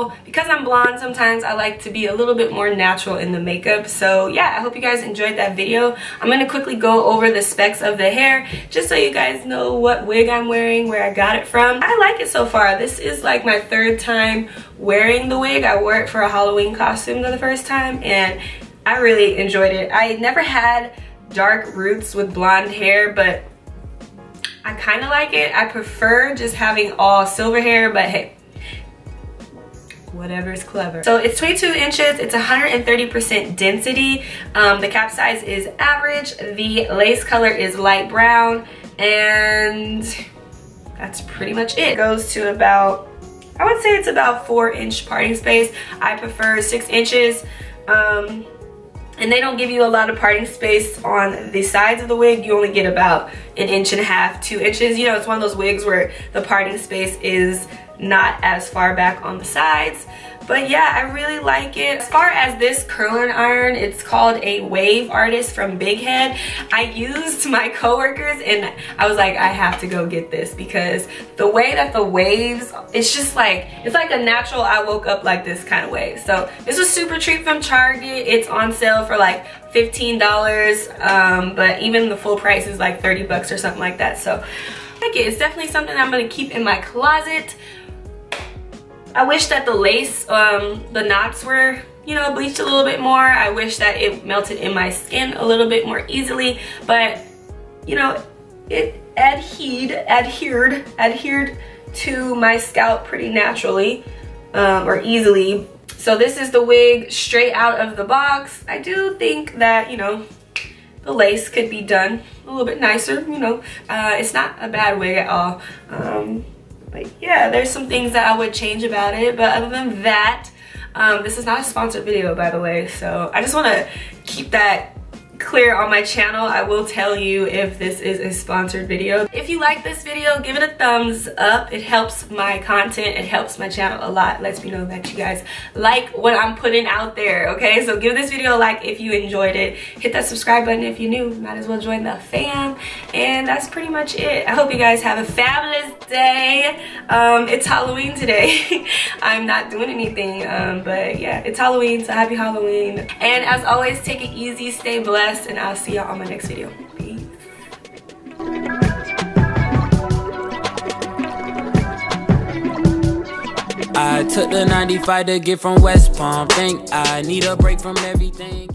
So because I'm blonde, sometimes I like to be a little bit more natural in the makeup. So yeah, I hope you guys enjoyed that video. I'm going to quickly go over the specs of the hair just so you guys know what wig I'm wearing, where I got it from. I like it so far. This is like my third time wearing the wig. I wore it for a Halloween costume for the first time and I really enjoyed it. I never had dark roots with blonde hair, but I kind of like it. I prefer just having all silver hair, but hey, whatever is clever. So it's 22 inches, it's 130% density. The cap size is average, the lace color is light brown, and that's pretty much it. It goes to about, I would say it's about 4-inch parting space. I prefer 6 inches. And they don't give you a lot of parting space on the sides of the wig. You only get about 1.5 inches, 2 inches. You know, it's one of those wigs where the parting space is not as far back on the sides. But yeah, I really like it. As far as this curling iron, it's called a Wave Artist from Big Head. I used my coworkers and I was like, I have to go get this because the way that the waves, it's just like, it's like a natural I woke up like this kind of wave. So this was super cheap from Target. It's on sale for like $15, but even the full price is like 30 bucks or something like that. So I like it. It's definitely something I'm gonna keep in my closet. I wish that the lace, the knots were, you know, bleached a little bit more. I wish that it melted in my skin a little bit more easily, but you know, it adhered to my scalp pretty naturally, or easily. So this is the wig straight out of the box. I do think that, you know, the lace could be done a little bit nicer, you know. It's not a bad wig at all. But yeah, there's some things that I would change about it, but other than that, this is not a sponsored video, by the way, so I just want to keep that clear on my channel. I will tell you if this is a sponsored video. If you like this video, give it a thumbs up. It helps my content, it helps my channel a lot. Lets me know that you guys like what I'm putting out there, okay? So give this video a like if you enjoyed it. Hit that subscribe button if you're new. Might as well join the fam. And that's pretty much it. I hope you guys have a fabulous day. It's Halloween today. I'm not doing anything, but yeah, it's Halloween, so happy Halloween. And as always, take it easy, stay blessed, and I'll see y'all on my next video. Peace. I took the 95 to get from West Palm. Think I need a break from everything.